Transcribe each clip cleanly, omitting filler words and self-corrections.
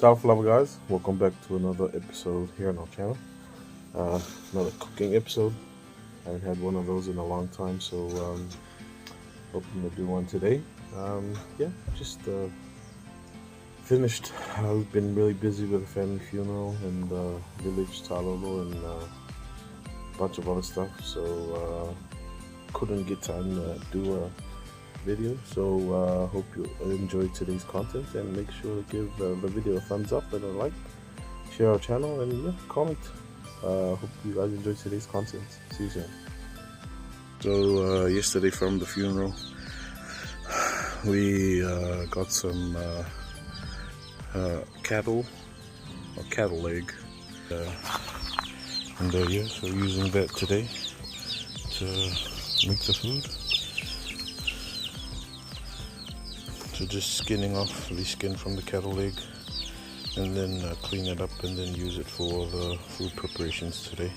Ciao Flava guys, welcome back to another episode here on our channel. Another cooking episode. I haven't had one of those in a long time, so hoping to do one today. Yeah, just finished. I've been really busy with a family funeral and village Talolo and a bunch of other stuff, so couldn't get time to do a video. So hope you enjoyed today's content, and make sure to give the video a thumbs up and a like, share our channel, and yeah, comment. Hope you guys enjoyed today's content. See you soon. So yesterday from the funeral, we got some cattle leg, and yeah, so using that today to make the food. So just skinning off the skin from the cattle leg, and then clean it up, and then use it for the food preparations today.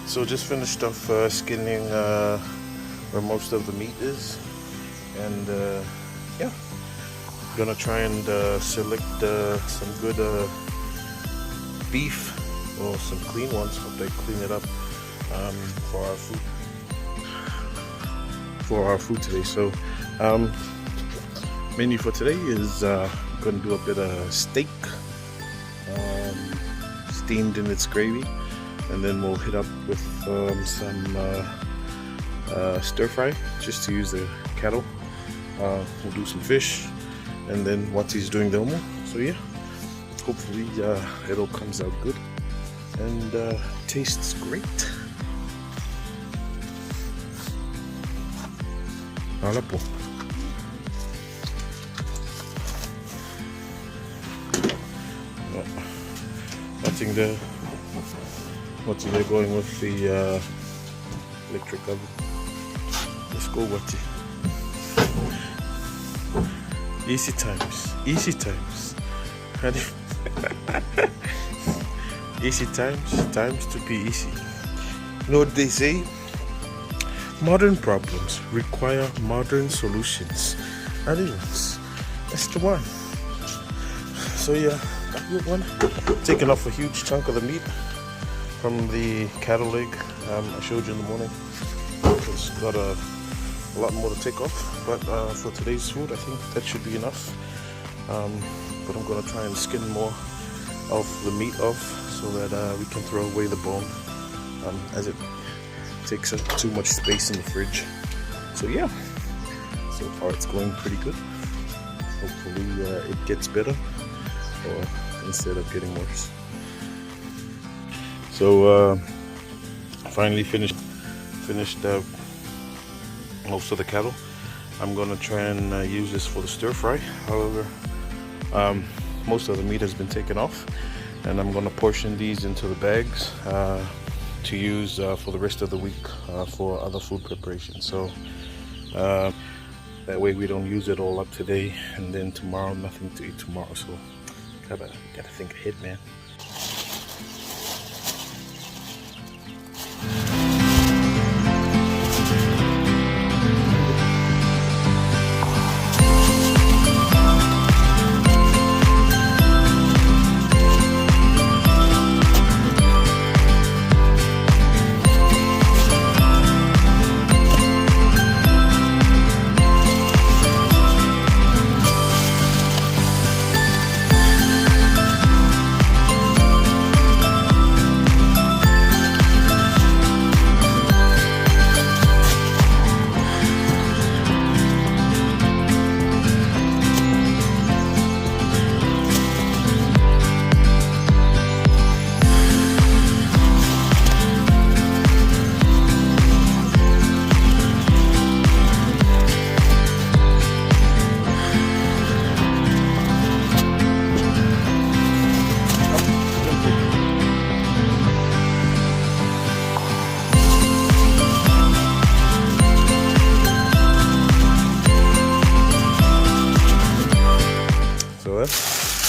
So just finished off skinning where most of the meat is, and yeah, gonna try and select some good beef, or some clean ones. Hope they clean it up for our food today. So menu for today is gonna do a bit of steak, steamed in its gravy. And then we'll hit up with some stir fry, just to use the cattle. We'll do some fish, and then Uati's doing the omo. So yeah, hopefully it all comes out good and tastes great. Hala po. Nothing there. What's they're going with the electric oven. Let's go, Uati. Easy times, easy times. Easy times to be easy. You know what they say? Modern problems require modern solutions. Anyways, that's the one. So yeah, that good one. Taking off a huge chunk of the meat from the cattle leg I showed you in the morning. It's got a lot more to take off, but for today's food I think that should be enough. But I'm gonna try and skin more of the meat off, so that we can throw away the bone, as it takes up too much space in the fridge. So yeah, so far it's going pretty good. Hopefully it gets better, or instead of getting worse. So finally finished most of the cattle. I'm gonna try and use this for the stir fry. However, most of the meat has been taken off, and I'm gonna portion these into the bags to use for the rest of the week for other food preparation. So That way we don't use it all up today, and then tomorrow nothing to eat tomorrow. So gotta think ahead, man.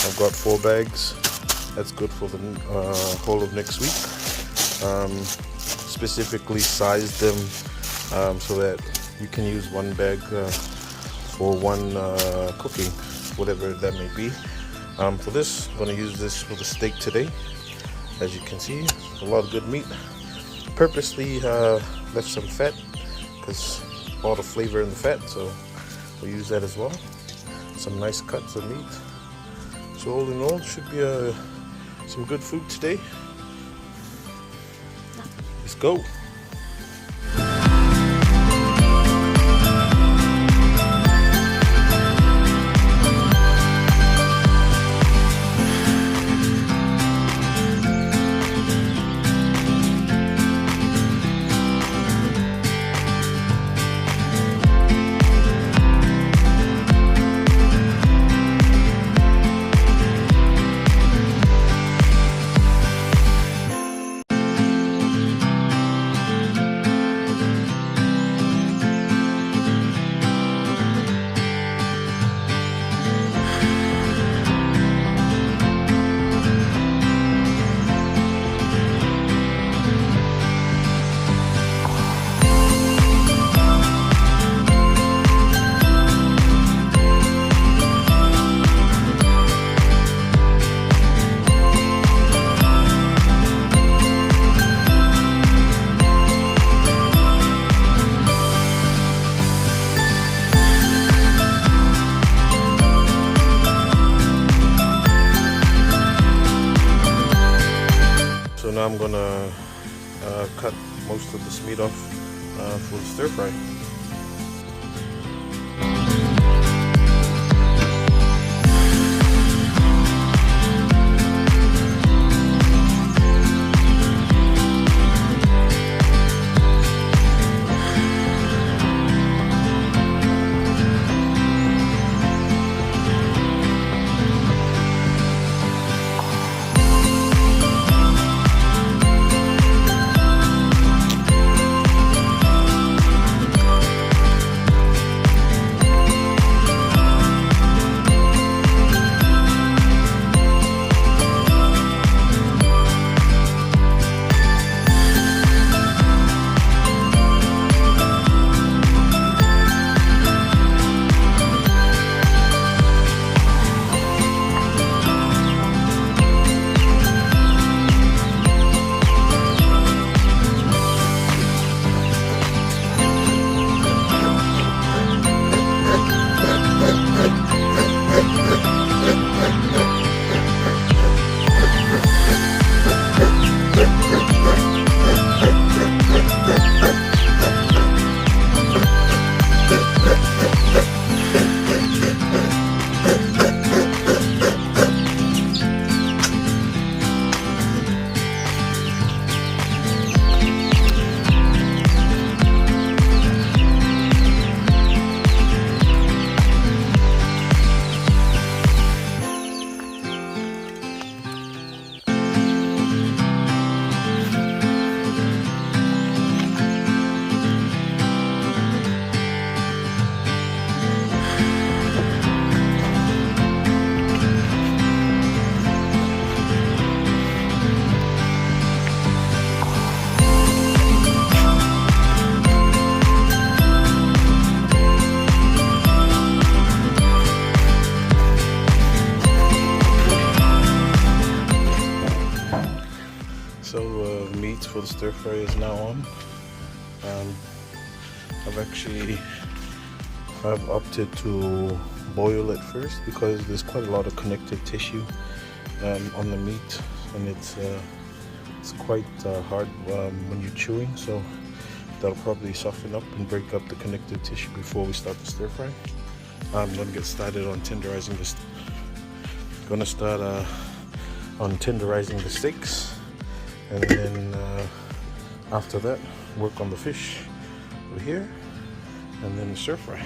I've got 4 bags. That's good for the whole of next week. Specifically sized them so that you can use 1 bag for 1 cooking, whatever that may be. For this, I'm going to use this for the steak today. As you can see, a lot of good meat. Purposely left some fat because all the flavor in the fat, so we'll use that as well. Some nice cuts of meat. So all in all, should be some good food today. Let's go. So now I'm gonna cut most of this meat off for the stir fry. the stir fry is now on. I've opted to boil it first because there's quite a lot of connective tissue on the meat, and it's quite hard when you're chewing, so that'll probably soften up and break up the connective tissue before we start the stir fry. I'm gonna get started on tenderizing this. Gonna start on tenderizing the steaks, and then after that work on the fish over here, and then the stir fry.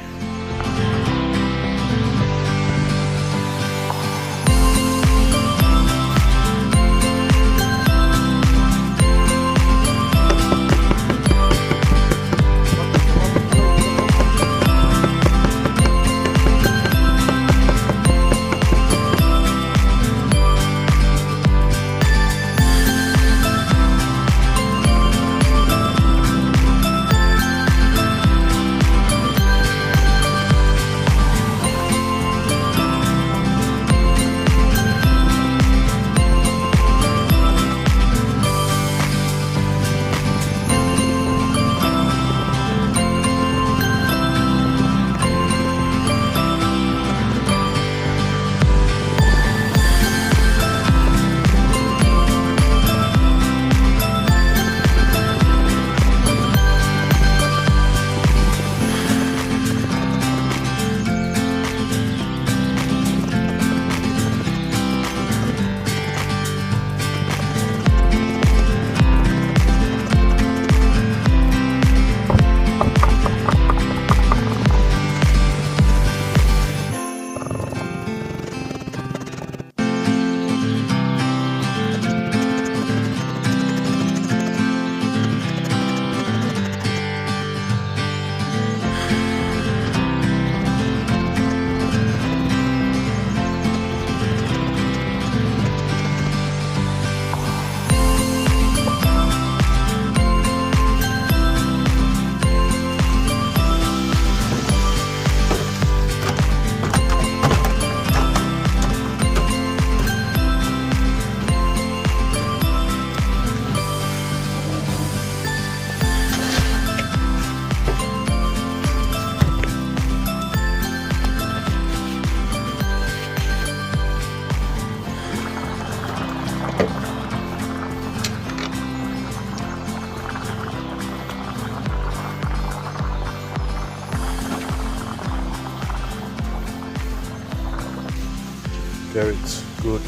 Carrots, good,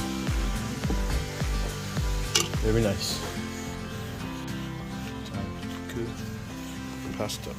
very nice. Good pasta.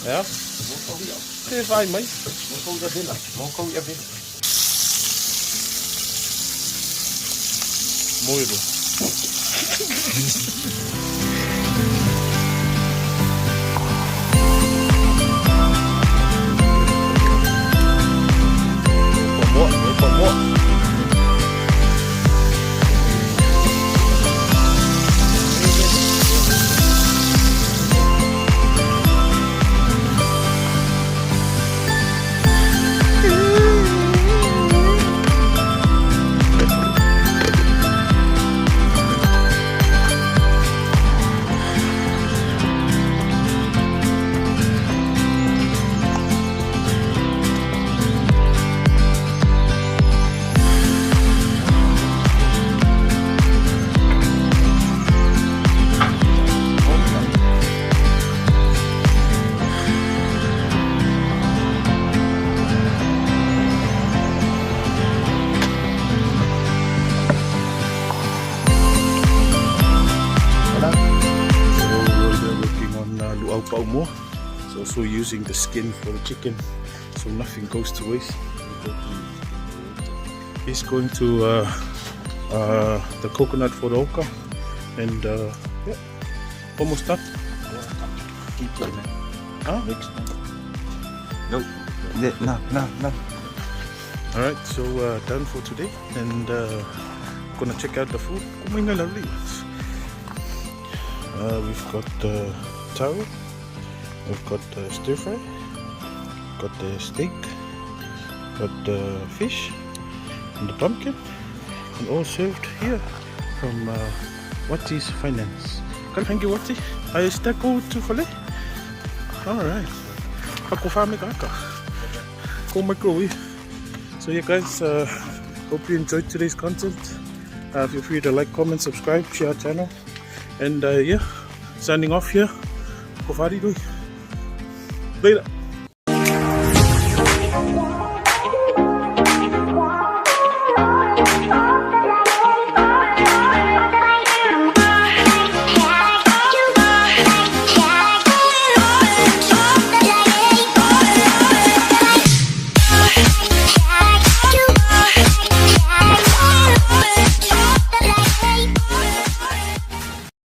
Ja, det er fijn mee. Mooi doen. pau more. It's also using the skin for the chicken, so nothing goes to waste. He's going to the coconut for the oka, and yeah, almost done. Huh? No. Alright, so done for today, and gonna check out the food. We've got the taro, we've got the stir fry, got the steak, got the fish, and the pumpkin, and all served here from Uati's Finance. Thank you, Uati. I stack go to filet. Alright. Ako farming kaka. Go microwave. So yeah guys, hope you enjoyed today's content. Feel free to like, comment, subscribe, share our channel. And yeah, signing off here. Later.